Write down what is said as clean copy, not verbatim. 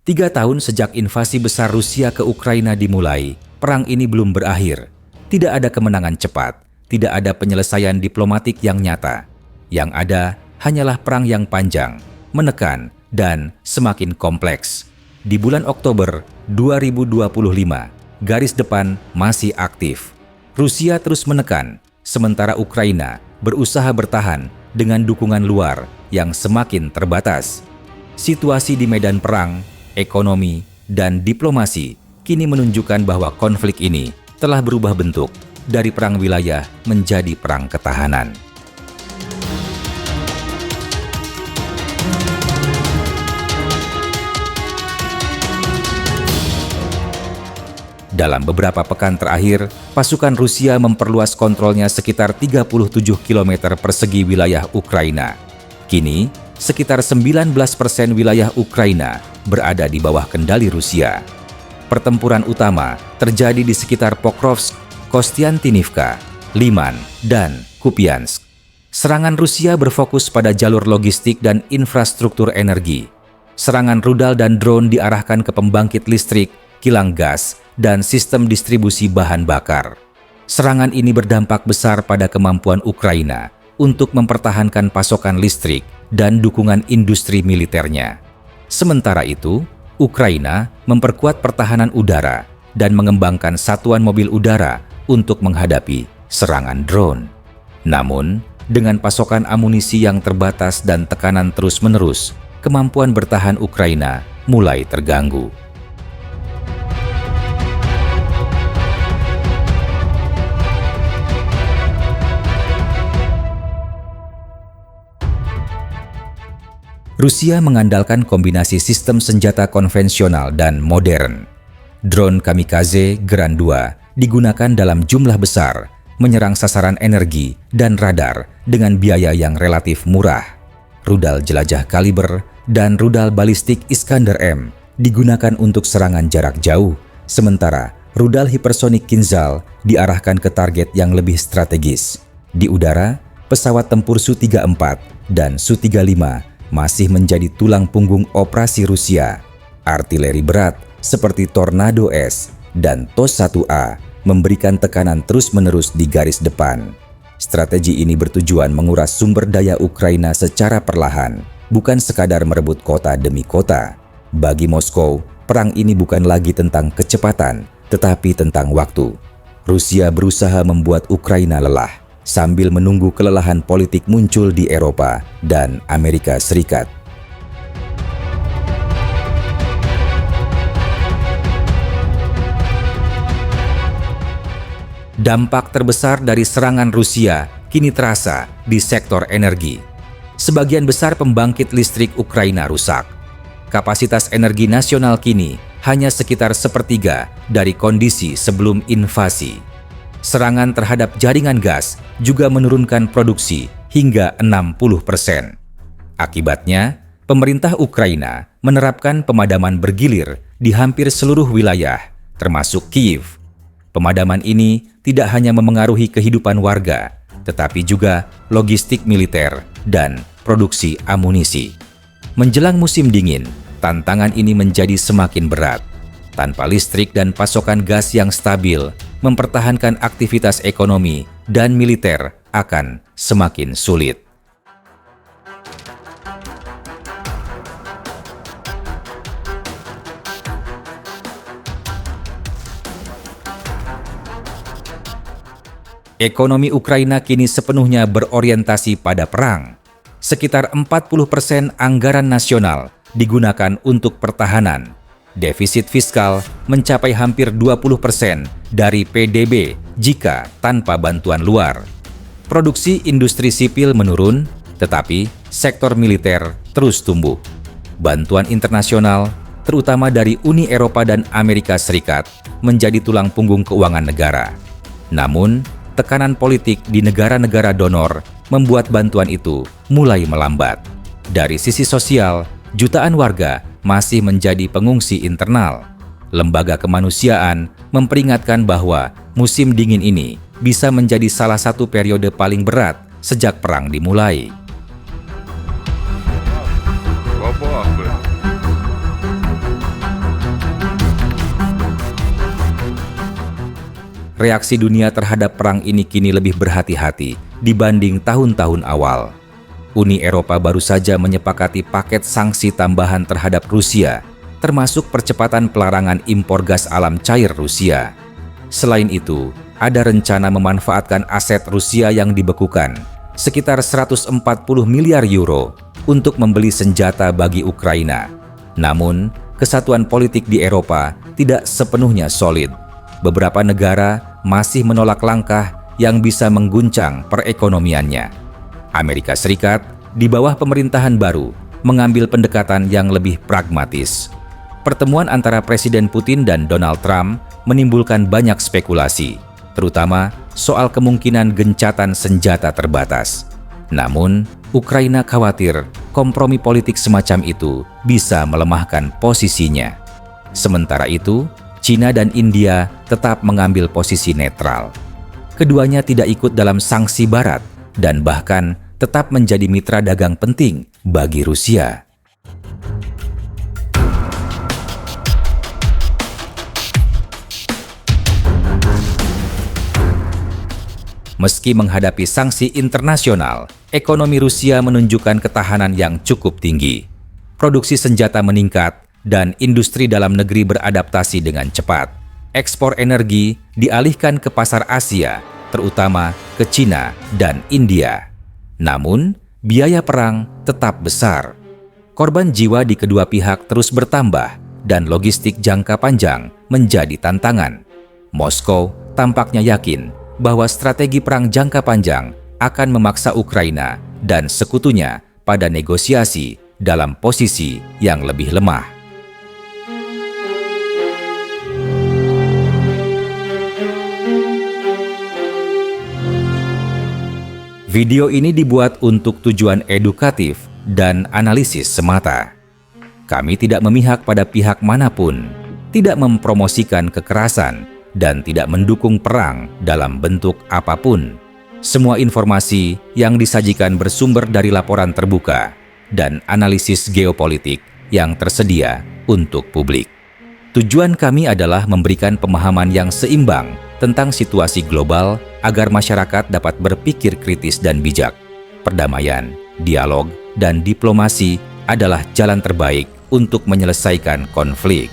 3 tahun sejak invasi besar Rusia ke Ukraina dimulai, perang ini belum berakhir. Tidak ada kemenangan cepat, tidak ada penyelesaian diplomatik yang nyata. Yang ada hanyalah perang yang panjang, menekan, dan semakin kompleks. Di bulan Oktober 2025, garis depan masih aktif. Rusia terus menekan, sementara Ukraina berusaha bertahan dengan dukungan luar yang semakin terbatas. Situasi di medan perang, ekonomi, dan diplomasi kini menunjukkan bahwa konflik ini telah berubah bentuk dari perang wilayah menjadi perang ketahanan. Dalam beberapa pekan terakhir, pasukan Rusia memperluas kontrolnya sekitar 37 km persegi wilayah Ukraina. Kini, sekitar 19% wilayah Ukraina berada di bawah kendali Rusia. Pertempuran utama terjadi di sekitar Pokrovsk, Kostiantynivka, Liman, dan Kupiansk. Serangan Rusia berfokus pada jalur logistik dan infrastruktur energi. Serangan rudal dan drone diarahkan ke pembangkit listrik, kilang gas, dan sistem distribusi bahan bakar. Serangan ini berdampak besar pada kemampuan Ukraina untuk mempertahankan pasokan listrik dan dukungan industri militernya. Sementara itu, Ukraina memperkuat pertahanan udara dan mengembangkan satuan mobil udara untuk menghadapi serangan drone. Namun, dengan pasokan amunisi yang terbatas dan tekanan terus-menerus, kemampuan bertahan Ukraina mulai terganggu. Rusia mengandalkan kombinasi sistem senjata konvensional dan modern. Drone kamikaze Geran 2 digunakan dalam jumlah besar, menyerang sasaran energi dan radar dengan biaya yang relatif murah. Rudal jelajah kaliber dan rudal balistik Iskander-M digunakan untuk serangan jarak jauh, sementara rudal hipersonik Kinzhal diarahkan ke target yang lebih strategis. Di udara, pesawat tempur Su-34 dan Su-35 masih menjadi tulang punggung operasi Rusia. Artileri berat seperti Tornado S dan TOS-1A memberikan tekanan terus-menerus di garis depan. Strategi ini bertujuan menguras sumber daya Ukraina secara perlahan, bukan sekadar merebut kota demi kota. Bagi Moskow, perang ini bukan lagi tentang kecepatan, tetapi tentang waktu. Rusia berusaha membuat Ukraina lelah, sambil menunggu kelelahan politik muncul di Eropa dan Amerika Serikat. Dampak terbesar dari serangan Rusia kini terasa di sektor energi. Sebagian besar pembangkit listrik Ukraina rusak. Kapasitas energi nasional kini hanya sekitar sepertiga dari kondisi sebelum invasi. Serangan terhadap jaringan gas juga menurunkan produksi hingga 60%. Akibatnya, pemerintah Ukraina menerapkan pemadaman bergilir di hampir seluruh wilayah, termasuk Kyiv. Pemadaman ini tidak hanya memengaruhi kehidupan warga, tetapi juga logistik militer dan produksi amunisi. Menjelang musim dingin, tantangan ini menjadi semakin berat. Tanpa listrik dan pasokan gas yang stabil, mempertahankan aktivitas ekonomi dan militer akan semakin sulit. Ekonomi Ukraina kini sepenuhnya berorientasi pada perang. Sekitar 40% anggaran nasional digunakan untuk pertahanan. Defisit fiskal mencapai hampir 20% dari PDB jika tanpa bantuan luar. Produksi industri sipil menurun, tetapi sektor militer terus tumbuh. Bantuan internasional, terutama dari Uni Eropa dan Amerika Serikat, menjadi tulang punggung keuangan negara. Namun, tekanan politik di negara-negara donor membuat bantuan itu mulai melambat. Dari sisi sosial, jutaan warga masih menjadi pengungsi internal. Lembaga kemanusiaan memperingatkan bahwa musim dingin ini bisa menjadi salah satu periode paling berat sejak perang dimulai. reaksi dunia terhadap perang ini kini lebih berhati-hati dibanding tahun-tahun awal. Uni Eropa baru saja menyepakati paket sanksi tambahan terhadap Rusia, termasuk percepatan pelarangan impor gas alam cair Rusia. Selain itu, ada rencana memanfaatkan aset Rusia yang dibekukan, sekitar 140 miliar euro, untuk membeli senjata bagi Ukraina. Namun, kesatuan politik di Eropa tidak sepenuhnya solid. Beberapa negara masih menolak langkah yang bisa mengguncang perekonomiannya. Amerika Serikat, di bawah pemerintahan baru, mengambil pendekatan yang lebih pragmatis. Pertemuan antara Presiden Putin dan Donald Trump menimbulkan banyak spekulasi, terutama soal kemungkinan gencatan senjata terbatas. Namun, Ukraina khawatir kompromi politik semacam itu bisa melemahkan posisinya. Sementara itu, China dan India tetap mengambil posisi netral. Keduanya tidak ikut dalam sanksi Barat dan bahkan tetap menjadi mitra dagang penting bagi Rusia. Meski menghadapi sanksi internasional, ekonomi Rusia menunjukkan ketahanan yang cukup tinggi. Produksi senjata meningkat dan industri dalam negeri beradaptasi dengan cepat. Ekspor energi dialihkan ke pasar Asia, terutama ke China dan India. Namun, biaya perang tetap besar. Korban jiwa di kedua pihak terus bertambah dan logistik jangka panjang menjadi tantangan. Moskow tampaknya yakin bahwa strategi perang jangka panjang akan memaksa Ukraina dan sekutunya pada negosiasi dalam posisi yang lebih lemah. Video ini dibuat untuk tujuan edukatif dan analisis semata. Kami tidak memihak pada pihak manapun, tidak mempromosikan kekerasan, dan tidak mendukung perang dalam bentuk apapun. Semua informasi yang disajikan bersumber dari laporan terbuka dan analisis geopolitik yang tersedia untuk publik. Tujuan kami adalah memberikan pemahaman yang seimbang tentang situasi global agar masyarakat dapat berpikir kritis dan bijak. Perdamaian, dialog, dan diplomasi adalah jalan terbaik untuk menyelesaikan konflik.